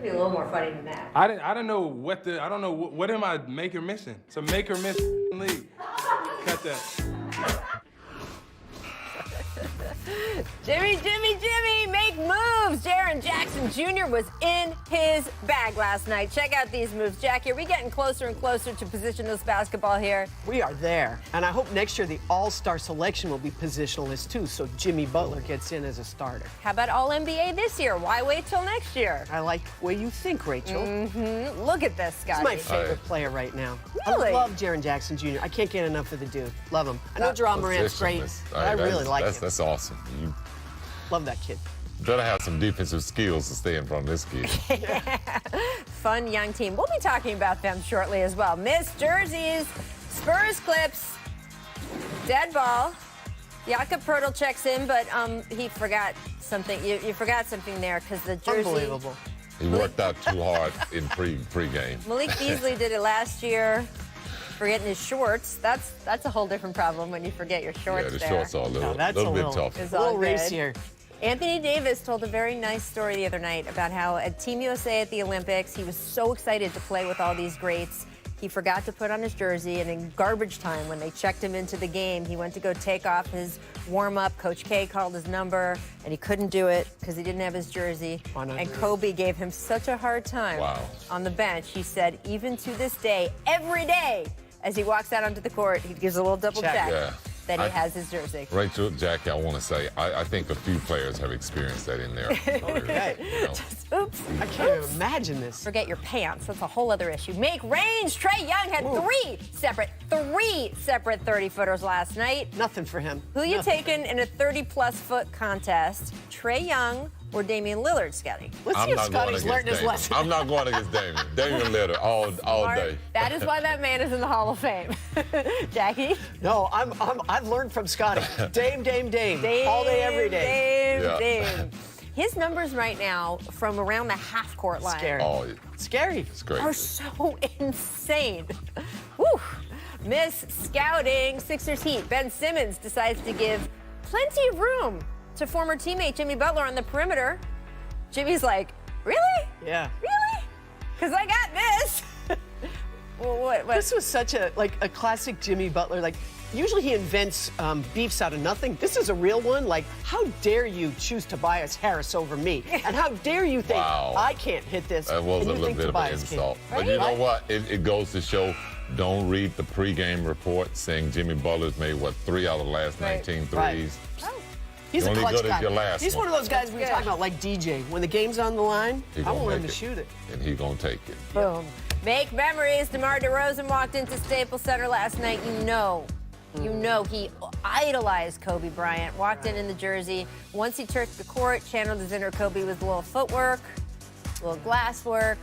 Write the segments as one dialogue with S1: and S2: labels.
S1: Be a little more funny than that.
S2: I don't know what am I missing? It's a miss league. Cut that.
S1: Jimmy, make moves! Jaren Jackson Jr. was in his bag last night. Check out these moves. Jackie, are we getting closer and closer to positionless basketball here?
S3: We are there. And I hope next year the all-star selection will be positionless too, so Jimmy Butler gets in as a starter.
S1: How about All-NBA this year? Why wait till next year?
S3: I like the way you think, Rachel.
S1: Look at this, guy.
S3: He's my favorite player right now.
S1: Really?
S3: I love Jaren Jackson Jr. I can't get enough of the dude. Love him. I know Jaron Morant's great, but I really like him.
S4: That's awesome. You
S3: Love that kid.
S4: better have some defensive skills to stay in front of this kid.
S1: Fun young team. We'll be talking about them shortly as well. Miss jerseys, Spurs clips, dead ball. Jakob Poeltl checks in, but he forgot something. You forgot something there because the jersey.
S3: Unbelievable.
S4: He worked out too hard in pre-game.
S1: Malik Beasley did it last year, forgetting his shorts. That's a whole different problem when you forget your shorts.
S4: Yeah, the
S1: there.
S4: shorts are a little bit tough.
S1: It's
S3: A
S1: all
S3: little
S1: good.
S3: racier.
S1: Anthony Davis told a very nice story the other night about how at Team USA at the Olympics, he was so excited to play with all these greats. He forgot to put on his jersey, and in garbage time, when they checked him into the game, he went to go take off his warm-up. Coach K called his number, and he couldn't do it because he didn't have his jersey. And Kobe gave him such a hard time on the bench. He said, even to this day, every day, as he walks out onto the court, he gives a little double check. That he has his jersey.
S4: Rachel, Jackie, I want to say, I think a few players have experienced that in their career.
S1: Oops.
S3: I can't even imagine this.
S1: Forget your pants. That's a whole other issue. Make range. Trae Young had three separate 30-footers last night.
S3: Nothing for him.
S1: Who you taking in a 30-plus foot contest? Trae Young or Damian Lillard, Scotty?
S3: Let's see if Scotty's learned his lesson.
S4: I'm not going against Damian. Damian Lillard all day.
S1: That is why that man is in the Hall of Fame. Jackie?
S3: No, I've learned from Scotty. Dame. All day, every day.
S1: Dame. His numbers right now from around the half-court line
S3: Scary.
S4: It's great.
S1: are so insane. Woo. Miss Scouting, Sixers Heat. Ben Simmons decides to give plenty of room to former teammate Jimmy Butler on the perimeter. Jimmy's like, really?
S3: Yeah.
S1: Really? Because I got this. Well, what?
S3: This was such a classic Jimmy Butler. Like, usually he invents beefs out of nothing. This is a real one. Like, how dare you choose Tobias Harris over me? And how dare you think I can't hit this?
S4: That was a little bit of an insult. But you know what? It goes to show, don't read the pregame report saying Jimmy Butler's made, 3 out of the last 19 threes.
S3: He's a clutch guy.
S4: He's
S3: one of those guys we were talking about, like DJ. When the game's on the line, I want him to shoot it.
S4: And he's going to take it.
S1: Boom. Make memories. DeMar DeRozan walked into Staples Center last night. You know he idolized Kobe Bryant. Walked in the jersey. Once he took the court, channeled his inner Kobe with a little footwork, a little glass work.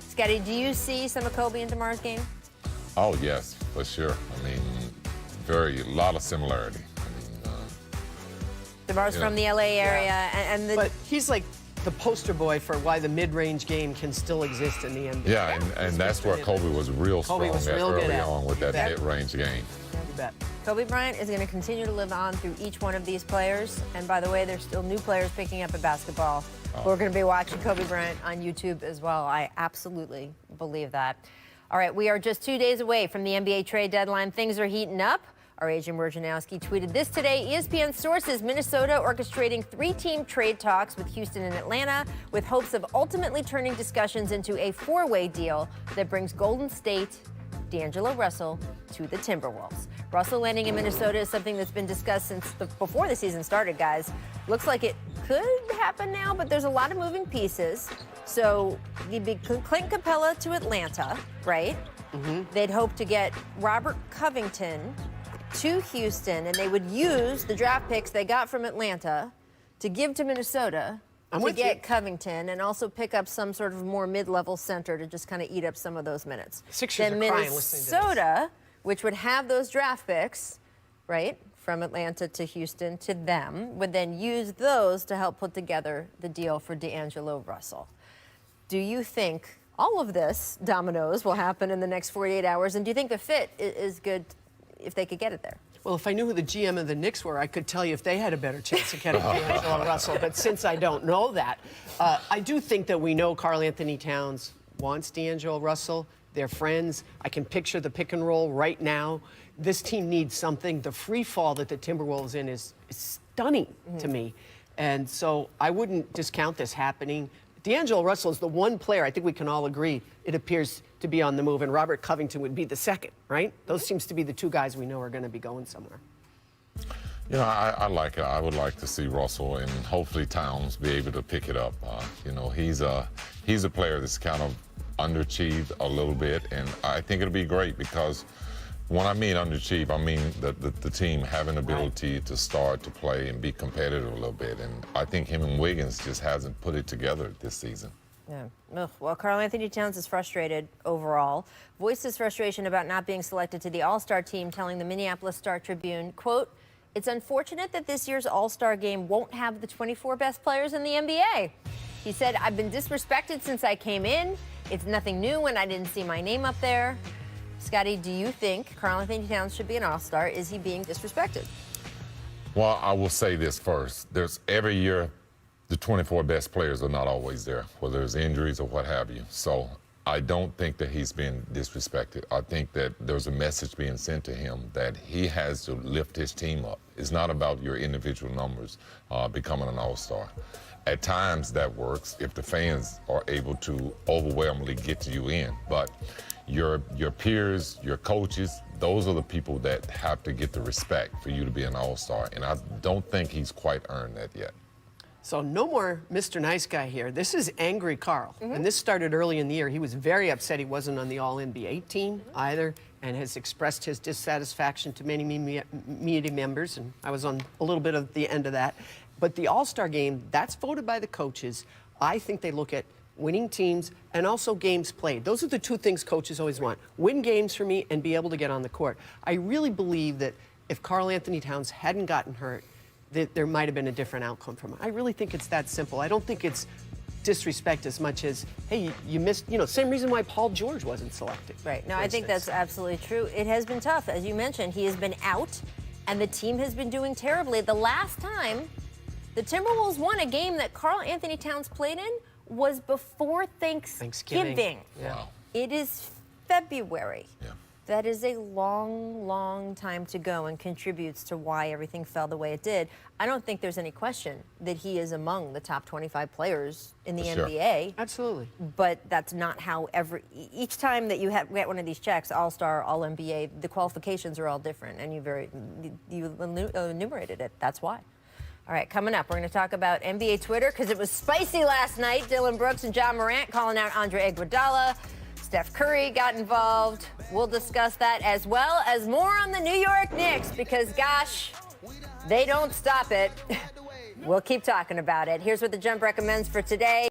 S1: Scotty, do you see some of Kobe in DeMar's game?
S4: Oh, yes, for sure. I mean, a lot of similarity.
S1: DeMar's from the LA area,
S3: but he's like the poster boy for why the mid-range game can still exist in the NBA.
S4: Yeah, and that's where Kobe was real strong early on with that mid-range game.
S3: You bet.
S1: Kobe Bryant is going to continue to live on through each one of these players. And by the way, there's still new players picking up at basketball. We're going to be watching Kobe Bryant on YouTube as well. I absolutely believe that. All right, we are just 2 days away from the NBA trade deadline. Things are heating up. Our agent Wojnarowski tweeted this today. ESPN sources Minnesota orchestrating 3-team trade talks with Houston and Atlanta with hopes of ultimately turning discussions into a 4-way deal that brings Golden State, D'Angelo Russell to the Timberwolves. Russell landing in Minnesota is something that's been discussed since before the season started, guys. Looks like it could happen now, but there's a lot of moving pieces. So the big Clint Capella to Atlanta, right? They'd hope to get Robert Covington to Houston, and they would use the draft picks they got from Atlanta to give to Minnesota to get Covington and also pick up some sort of more mid-level center to just kind of eat up some of those minutes.
S3: Sixers
S1: then Minnesota, which would have those draft picks, right, from Atlanta to Houston to them, would then use those to help put together the deal for D'Angelo Russell. Do you think all of this, dominoes, will happen in the next 48 hours? And do you think the fit is good if they could get it there?
S3: Well, if I knew who the GM of the Knicks were, I could tell you if they had a better chance of getting D'Angelo Russell. But since I don't know that, I do think that we know Karl Anthony Towns wants D'Angelo Russell. They're friends. I can picture the pick and roll right now. This team needs something. The free fall that the Timberwolves in is stunning to me. And so I wouldn't discount this happening. D'Angelo Russell is the one player I think we can all agree it appears to be on the move, and Robert Covington would be the second, right? Those seems to be the two guys we know are going to be going somewhere.
S4: You know, I like it. I would like to see Russell and hopefully Towns be able to pick it up. You know, he's a player that's kind of underachieved a little bit, and I think it'll be great because when I mean underachieve, I mean the team having ability to start to play and be competitive a little bit. And I think him and Wiggins just hasn't put it together this season.
S1: Yeah. Ugh. Well, Karl Anthony Towns is frustrated overall. Voiced his frustration about not being selected to the All-Star team, telling the Minneapolis Star-Tribune, quote, "It's unfortunate that this year's All-Star game won't have the 24 best players in the NBA." He said, "I've been disrespected since I came in. It's nothing new when I didn't see my name up there." Scotty, do you think Karl Anthony Towns should be an All-Star? Is he being disrespected?
S4: Well, I will say this first. There's every year, the 24 best players are not always there, whether there's injuries or what have you. So I don't think that he's been disrespected. I think that there's a message being sent to him that he has to lift his team up. It's not about your individual numbers becoming an all-star. At times that works if the fans are able to overwhelmingly get you in. But your peers, your coaches, those are the people that have to get the respect for you to be an all-star. And I don't think he's quite earned that yet.
S3: So no more Mr. Nice Guy here. This is Angry Karl. And this started early in the year. He was very upset he wasn't on the All-NBA team either, and has expressed his dissatisfaction to many media members, and I was on a little bit of the end of that. But the All-Star game, that's voted by the coaches. I think they look at winning teams and also games played. Those are the two things coaches always want. Win games for me and be able to get on the court. I really believe that if Karl Anthony Towns hadn't gotten hurt, that there might have been a different outcome from it. I really think it's that simple. I don't think it's disrespect as much as, hey, you missed, you know, same reason why Paul George wasn't selected.
S1: Right. No, I think that's absolutely true. It has been tough. As you mentioned, he has been out, and the team has been doing terribly. The last time the Timberwolves won a game that Karl Anthony Towns played in was before Thanksgiving.
S3: Yeah.
S4: Wow.
S1: It is February.
S4: Yeah.
S1: That is a long, long time to go and contributes to why everything fell the way it did. I don't think there's any question that he is among the top 25 players in the
S4: For sure.
S1: NBA.
S3: Absolutely.
S1: But that's not how each time that you get one of these checks, All-Star, All-NBA, the qualifications are all different, and you enumerated it. That's why. All right, coming up, we're going to talk about NBA Twitter because it was spicy last night. Dylan Brooks and John Morant calling out Andre Iguodala. Steph Curry got involved. We'll discuss that as well as more on the New York Knicks because, gosh, they don't stop it. We'll keep talking about it. Here's what the Jump recommends for today.